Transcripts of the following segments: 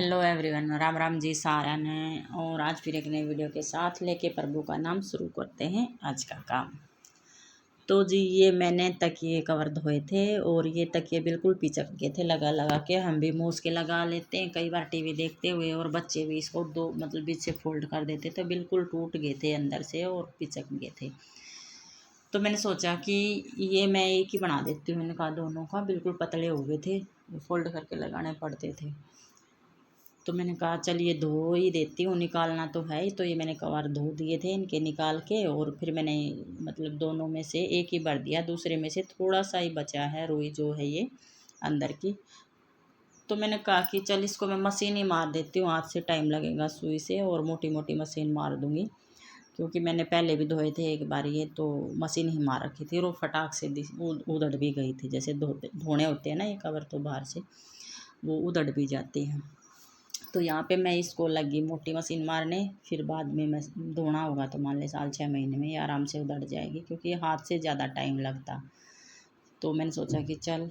Hello everyone, Ram Ram ji सारा ने। और आज फिर एक नई वीडियो के साथ लेके प्रभु का नाम शुरू करते हैं आज का काम। तो जी ये मैंने तकिए कवर धोए थे और ये तकिए बिल्कुल पिचक गए थे लगा लगा के। हम भी मूस के लगा लेते हैं कई बार टीवी देखते हुए, और बच्चे भी इसको दो बीच से फोल्ड कर देते तो बिल्कुल टूट गए थे अंदर से और पिचक गए थे। तो मैंने सोचा कि ये मैं एक ही बना देती हूँ। मैंने कहा दोनों का बिल्कुल पतले हो गए थे, फोल्ड करके लगाने पड़ते थे। तो मैंने कहा चलिए धो ही देती हूँ, निकालना तो है ही। तो ये मैंने कवर धो दिए थे इनके निकाल के, और फिर मैंने दोनों में से एक ही भर दिया, दूसरे में से थोड़ा सा ही बचा है रुई जो है ये अंदर की। तो मैंने कहा कि चल इसको मैं मशीन ही मार देती हूँ, हाथ से टाइम लगेगा सुई से, और मोटी मोटी मशीन मार दूँगी। क्योंकि मैंने पहले भी धोए थे एक बार ये, तो मशीन ही मार रखी थी और वो फटाक से उधड़ भी गई थी। जैसे धोने होते हैं ना ये कवर, तो बाहर से वो उधड़ भी जाती हैं। तो यहाँ पे मैं इसको लगी मोटी मशीन मारने, फिर बाद में मैं धोना होगा तो मान ले 4-6 महीने में ये आराम से उधड़ जाएगी, क्योंकि हाथ से ज़्यादा टाइम लगता। तो मैंने सोचा कि चल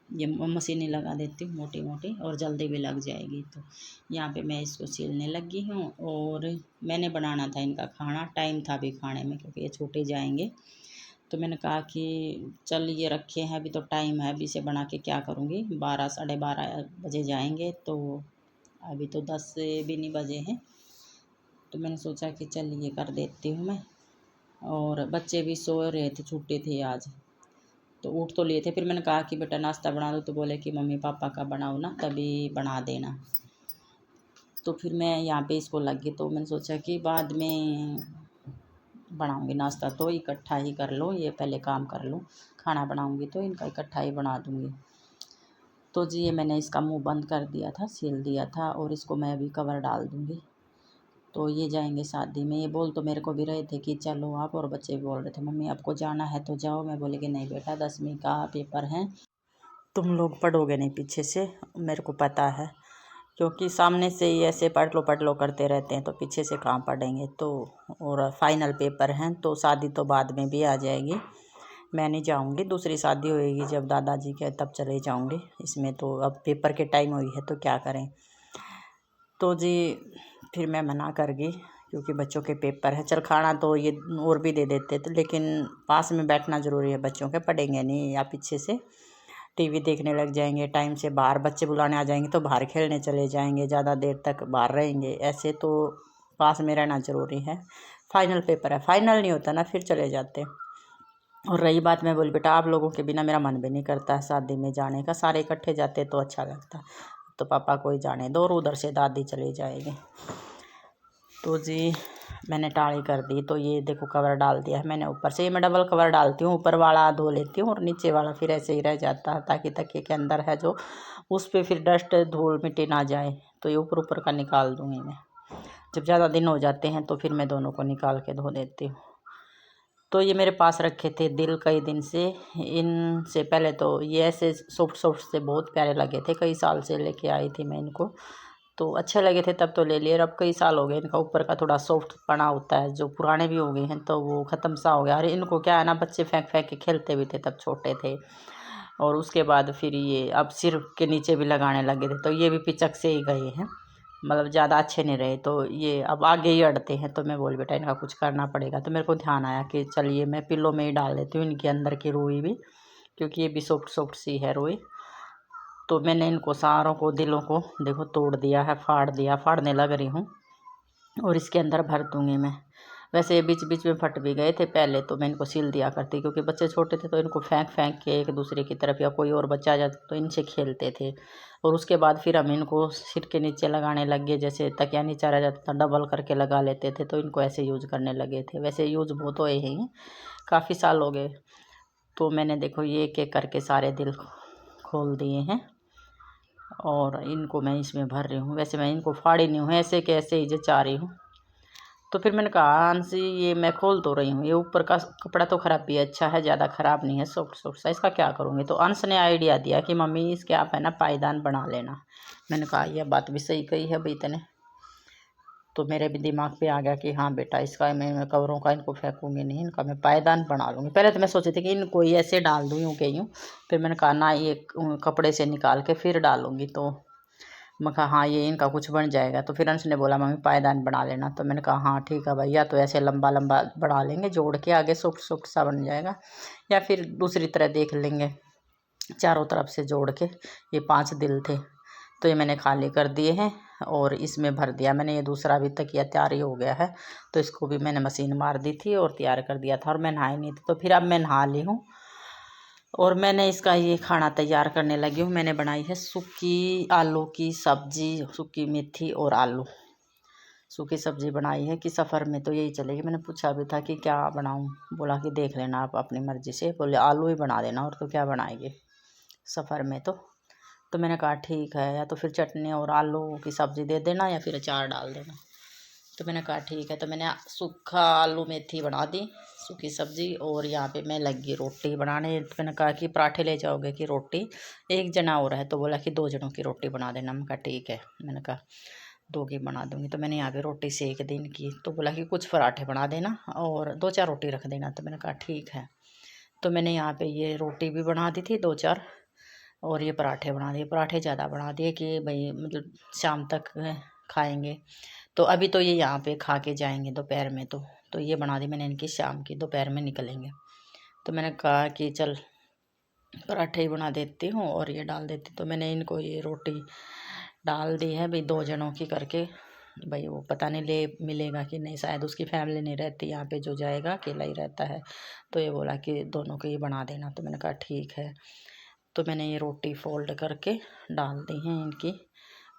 ये मशीन ही लगा देती हूँ मोटी मोटी, और जल्दी भी लग जाएगी। तो यहाँ पे मैं इसको सीलने लगी हूँ, और मैंने बनाना था इनका खाना, टाइम था अभी खाने में क्योंकि ये छोटे जाएंगे। तो मैंने कहा कि चल ये रखे हैं अभी तो टाइम है, अभी से बना के क्या करूँगी। 12 साढ़े 12 बजे जाएंगे, तो अभी तो 10 भी नहीं बजे हैं। तो मैंने सोचा कि चल ये कर देती हूँ मैं। और बच्चे भी सो रहे थे, छुट्टी थी आज, तो उठ तो लिए थे। फिर मैंने कहा कि बेटा नाश्ता बना दो, तो बोले कि मम्मी पापा का बनाओ ना, तभी बना देना। तो फिर मैं यहाँ पे इसको लग गई। तो मैंने सोचा कि बाद में बनाऊँगी नाश्ता, तो इकट्ठा ही कर लो, ये पहले काम कर लूँ। खाना बनाऊँगी तो इनका इकट्ठा ही बना दूँगी। तो जी ये मैंने इसका मुंह बंद कर दिया था, सील दिया था, और इसको मैं अभी कवर डाल दूँगी। तो ये जाएंगे शादी में। ये बोल तो मेरे को भी रहे थे कि चलो आप, और बच्चे भी बोल रहे थे मम्मी आपको जाना है तो जाओ। मैं बोले कि नहीं बेटा 10वीं का पेपर है, तुम लोग पढ़ोगे नहीं पीछे से, मेरे को पता है। क्योंकि सामने से ही ऐसे पढ़ लो करते रहते हैं, तो पीछे से कहाँ पढ़ेंगे। तो और फाइनल पेपर हैं, तो शादी तो बाद में भी आ जाएगी। मैं नहीं जाऊंगी, दूसरी शादी होएगी जब दादाजी के, तब चले जाऊंगी। इसमें तो अब पेपर के टाइम हुई है तो क्या करें। तो जी फिर मैं मना कर गई, क्योंकि बच्चों के पेपर है। चल खाना तो ये और भी दे देते थे, लेकिन पास में बैठना ज़रूरी है बच्चों के, पढ़ेंगे नहीं या पीछे से टीवी देखने लग जाएंगे। टाइम से बाहर बच्चे बुलाने आ जाएंगे तो बाहर खेलने चले जाएंगे, ज़्यादा देर तक बाहर रहेंगे। ऐसे तो पास में रहना ज़रूरी है। फाइनल पेपर है, फाइनल नहीं होता ना फिर चले जाते। और रही बात, मैं बोली बेटा आप लोगों के बिना मेरा मन भी नहीं करता है शादी में जाने का, सारे इकट्ठे जाते तो अच्छा लगता। तो पापा कोई जाने दो, और उधर से दादी चले जाएगी। तो जी मैंने टाળી कर दी। तो ये देखो कवर डाल दिया है मैंने ऊपर से। ये मैं डबल कवर डालती हूँ, ऊपर वाला धो लेती हूँ और नीचे वाला फिर ऐसे ही रह जाता है, ताकि तकिए के अंदर है जो उस पर फिर डस्ट धूल मिट्टी ना जाए। तो ये ऊपर ऊपर का निकाल दूँगी मैं। जब ज़्यादा दिन हो जाते हैं तो फिर मैं दोनों को निकाल के धो देती हूँ। तो ये मेरे पास रखे थे दिल कई दिन से। इनसे पहले तो ये ऐसे सॉफ्ट सॉफ्ट से बहुत प्यारे लगे थे, कई साल से लेके आई थी मैं इनको, तो अच्छे लगे थे तब तो ले लिए। और अब कई साल हो गए, इनका ऊपर का थोड़ा सॉफ्ट पना होता है जो पुराने भी हो गए हैं, तो वो ख़त्म सा हो गया। अरे इनको क्या है ना, बच्चे फेंक फेंक के खेलते भी थे तब छोटे थे। और उसके बाद फिर ये अब सिर के नीचे भी लगाने लगे थे, तो ये भी पिचक से ही गए हैं, ज़्यादा अच्छे नहीं रहे। तो ये अब आगे ही अड़ते हैं। तो मैं बोल बेटा इनका कुछ करना पड़ेगा। तो मेरे को ध्यान आया कि चलिए मैं पिल्लों में ही डाल देती हूँ इनके अंदर की रुई भी, क्योंकि ये भी सॉफ्ट सॉफ्ट सी है रुई। तो मैंने इनको सारों को दिलों को देखो तोड़ दिया है, फाड़ दिया, फाड़ने लग रही हूँ, और इसके अंदर भर दूँगी मैं। वैसे ये बीच बीच में फट भी गए थे पहले, तो मैं इनको सील दिया करती, क्योंकि बच्चे छोटे थे तो इनको फेंक फेंक के एक दूसरे की तरफ, या कोई और बच्चा आ जाता तो इनसे खेलते थे। और उसके बाद फिर हम इनको सिर के नीचे लगाने लग गए, जैसे तकिया नीचे रह जाता था डबल करके लगा लेते थे, तो इनको ऐसे यूज करने लगे थे। वैसे यूज बहुत हुए हैं, काफ़ी साल हो गए। तो मैंने देखो ये एक एक करके सारे दिल खोल दिए हैं, और इनको मैं इसमें भर रही हूँ। वैसे मैं इनको फाड़ी नहीं हूँ, ऐसे के ऐसे ही जचा रही हूँ। तो फिर मैंने कहा अंशी ये मैं खोल तो रही हूँ, ये ऊपर का कपड़ा तो ख़राब भी अच्छा है, ज़्यादा ख़राब नहीं है, सॉफ्ट सॉफ्ट सा, इसका क्या करूँगी। तो अंश ने आइडिया दिया कि मम्मी इसके आप है ना पायदान बना लेना। मैंने कहा यह बात भी सही कही है भाई तने। तो मेरे भी दिमाग पे आ गया कि हाँ बेटा इसका मैं कवरों का इनको फेंकूँगी नहीं, इनका मैं पायदान बना लूँगी। पहले तो मैं सोची थी कि इनको ही ऐसे डाल दूँ यूँ के यूँ, फिर मैंने कहा ना ये कपड़े से निकाल के फिर डालूँगी। तो मैं कहा हाँ ये इनका कुछ बन जाएगा। तो फिर अंश ने बोला मम्मी पायदान बना लेना। तो मैंने कहा हाँ ठीक है भैया, तो ऐसे लंबा लंबा बना लेंगे, जोड़ के आगे सॉफ्ट सॉफ्ट सा बन जाएगा, या फिर दूसरी तरह देख लेंगे चारों तरफ से जोड़ के। ये 5 दिल थे तो ये मैंने खाली कर दिए हैं और इसमें भर दिया मैंने। ये दूसरा भी तकिया तैयार ही हो गया है, तो इसको भी मैंने मशीन मार दी थी और तैयार कर दिया था, और मैं नहाई नहीं थी। तो फिर अब मैं नहा ली हूँ और मैंने इसका ये खाना तैयार करने लगी हूँ। मैंने बनाई है सूखी आलू की सब्जी, सूखी मेथी और आलू, सूखी सब्जी बनाई है कि सफ़र में तो यही चलेगी। मैंने पूछा भी था कि क्या बनाऊँ, बोला कि देख लेना आप अपनी मर्ज़ी से, बोले आलू ही बना देना और तो क्या बनाएंगे सफ़र में। तो मैंने कहा ठीक है, या तो फिर चटनी और आलू की सब्ज़ी दे देना या फिर अचार डाल देना। तो मैंने कहा ठीक है। तो मैंने सूखा आलू मेथी बना दी, सूखी सब्ज़ी, और यहाँ पे मैं लगी रोटी बनाने। तो मैंने कहा कि पराठे ले जाओगे कि रोटी, एक जना और है। तो बोला कि 2 जनों की रोटी बना देना। मैं कहा ठीक है, मैंने कहा 2 की बना दूँगी। तो मैंने यहाँ पे रोटी सेक दी इनकी। तो बोला कि कुछ पराठे बना देना और 2-4 रोटी रख देना। तो मैंने कहा ठीक है। तो मैंने यहाँ पे ये रोटी भी बना दी थी 2-4, और ये पराठे बना दिए। पराठे ज़्यादा बना दिए कि भाई मतलब शाम तक खाएंगे। तो अभी तो ये यहाँ पे खा के जाएंगे दोपहर में। तो ये बना दी मैंने इनकी, शाम की दोपहर में निकलेंगे। तो मैंने कहा कि चल पराठे ही बना देती हूँ और ये डाल देती। तो मैंने इनको ये रोटी डाल दी है भाई 2 जनों की करके। भाई वो पता नहीं ले मिलेगा कि नहीं, शायद उसकी फैमिली नहीं रहती यहाँ पे, जो जाएगा अकेला ही रहता है। तो ये बोला कि दोनों को ही बना देना। तो मैंने कहा ठीक है। तो मैंने ये रोटी फोल्ड करके डाल दी हैं इनकी,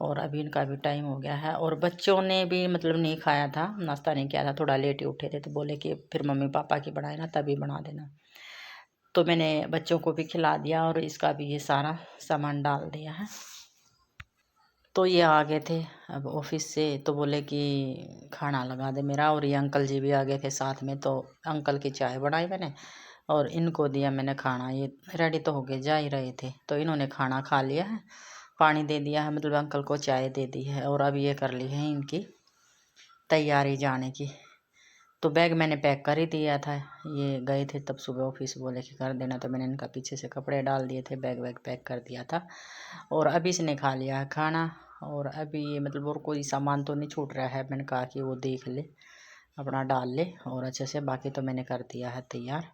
और अभी इनका भी टाइम हो गया है। और बच्चों ने भी मतलब नहीं खाया था, नाश्ता नहीं किया था, थोड़ा लेट ही उठे थे। तो बोले कि फिर मम्मी पापा की बनाए ना तभी बना देना। तो मैंने बच्चों को भी खिला दिया और इसका भी ये सारा सामान डाल दिया है। तो ये आ गए थे अब ऑफिस से, तो बोले कि खाना लगा दे मेरा। और ये अंकल जी भी आ गए थे साथ में। तो अंकल की चाय बनाई मैंने और इनको दिया मैंने खाना। ये रेडी तो होके जा ही रहे थे, तो इन्होंने खाना खा लिया है, पानी दे दिया है, मतलब अंकल को चाय दे दी है। और अब ये कर ली है इनकी तैयारी जाने की। तो बैग मैंने पैक कर ही दिया था, ये गए थे तब सुबह ऑफिस, बोले कि कर देना। तो मैंने इनका पीछे से कपड़े डाल दिए थे, बैग वैग पैक कर दिया था। और अभी इसने खा लिया है खाना। और अभी ये मतलब और कोई सामान तो नहीं छूट रहा है, मैंने कहा कि वो देख ले अपना डाल ले और अच्छे से। बाकी तो मैंने कर दिया है तैयार।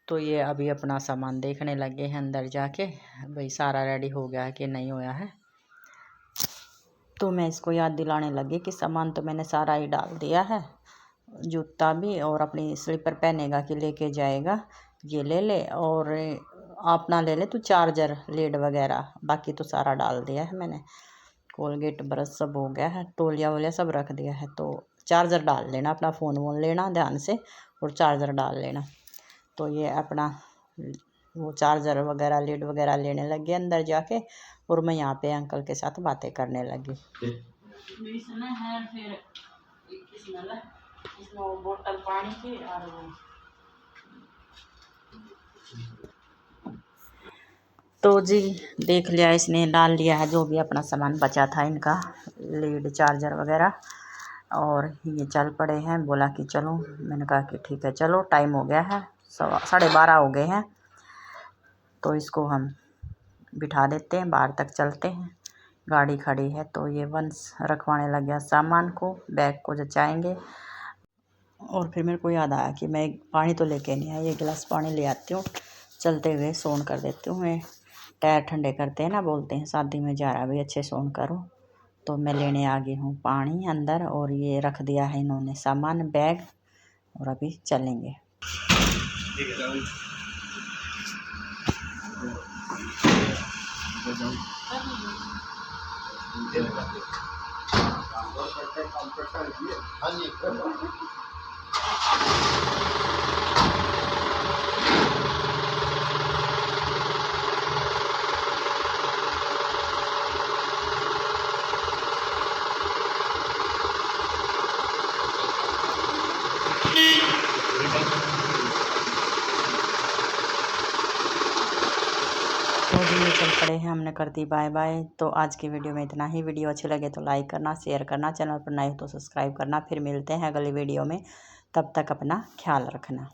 तो ये अभी अपना सामान देखने लगे हैं अंदर जाके, भाई सारा रेडी हो गया है कि नहीं होया है। तो मैं इसको याद दिलाने लगी कि सामान तो मैंने सारा ही डाल दिया है, जूता भी, और अपनी स्लीपर पहनेगा कि लेके जाएगा ये ले ले, और अपना ले ले तो चार्जर लीड वगैरह, बाकी तो सारा डाल दिया है मैंने। कोलगेट ब्रश सब हो गया है, तौलिया वोलिया सब रख दिया है। तो चार्जर डाल लेना, अपना फ़ोन वोन लेना ध्यान से और चार्जर डाल लेना। तो ये अपना वो चार्जर वगैरह लीड वगैरह लेने लगे अंदर जाके, और मैं यहाँ पे अंकल के साथ बातें करने लगी। इसमें है फिर इसमें बोतल पानी की, और तो जी देख लिया, इसने डाल लिया है जो भी अपना सामान बचा था इनका, लीड चार्जर वगैरह, और ये चल पड़े हैं। बोला कि चलो, मैंने कहा कि ठीक है चलो, टाइम हो गया है, 12:30 हो गए हैं। तो इसको हम बिठा देते हैं, बाहर तक चलते हैं, गाड़ी खड़ी है। तो ये वंश रखवाने लग गया सामान को, बैग को जचाएंगे। और फिर मेरे को याद आया कि मैं पानी तो लेके नहीं आई, 1 गिलास पानी ले आती हूँ, चलते हुए सोन कर देती हूँ। मैं टायर ठंडे करते हैं ना, बोलते हैं शादी में जा रहा भाई अच्छे सोन करो। तो मैं लेने आ गई हूँ पानी अंदर, और ये रख दिया है इन्होंने सामान बैग, और अभी चलेंगे। तो जी ये चल पड़े हैं, हमने कर दी बाय बाय। तो आज की वीडियो में इतना ही। वीडियो अच्छी लगे तो लाइक करना, शेयर करना, चैनल पर नए हो तो सब्सक्राइब करना। फिर मिलते हैं अगली वीडियो में, तब तक अपना ख्याल रखना।